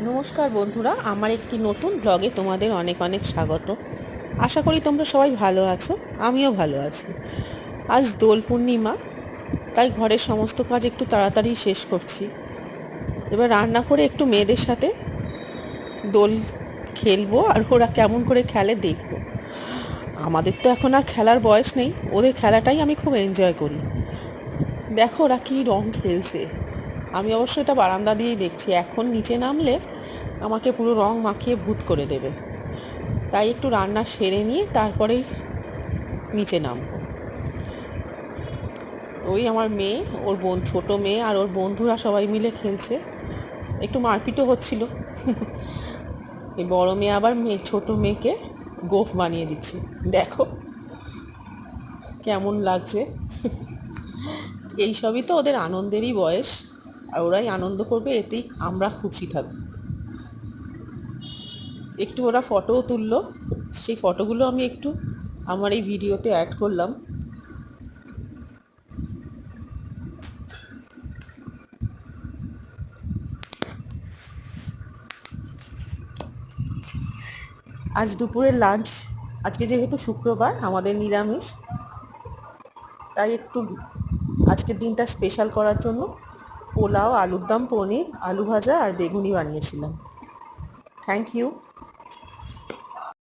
নমস্কার বন্ধুরা, আমার একটি নতুন ব্লগে তোমাদের অনেক অনেক স্বাগত। আশা করি তোমরা সবাই ভালো আছো, আমিও ভালো আছি। আজ দোল পূর্ণিমা, তাই ঘরের সমস্ত কাজ একটু তাড়াতাড়ি শেষ করছি। এবার রান্না করে একটু মেয়েদের সাথে দোল খেলবো, আর ওরা কেমন করে খেলে দেখবো। আমাদের তো এখন আর খেলার বয়স নেই, ওদের খেলাটাই আমি খুব এনজয় করি। দেখো ওরা কী রং খেলছে। আমি অবশ্য এটা বারান্দা দিয়েই দেখছি, এখন নিচে নামলে আমাকে পুরো রং মাখিয়ে ভূত করে দেবে। তাই একটু রান্না সেরে নিয়ে তারপরেই নিচে নামবো। ওই আমার মেয়ে, ওর ছোটো মেয়ে আর ওর বন্ধুরা সবাই মিলে খেলছে, একটু মারপিটও হচ্ছিল। এই বড় মেয়ে আবার ছোটো মেয়েকে গোঁফ বানিয়ে দিচ্ছে, দেখো কেমন লাগছে। এইসবই তো ওদের আনন্দেরই বয়স, আর ওরাই আনন্দ করবে, এতেই আমরা খুশি থাকবো। একটু ওরা ফটোও তুললো, সেই ফটোগুলো আমি একটু আমার এই ভিডিওতে অ্যাড করলাম। আজ দুপুরের লাঞ্চ, আজকে যেহেতু শুক্রবার আমাদের নিরামিষ, তাই একটু আজকের দিনটা স্পেশাল করার জন্য পোলাও, আলুর দম, পনির, আলু ভাজা আর বেগুনি বানিয়েছিলাম। Thank you.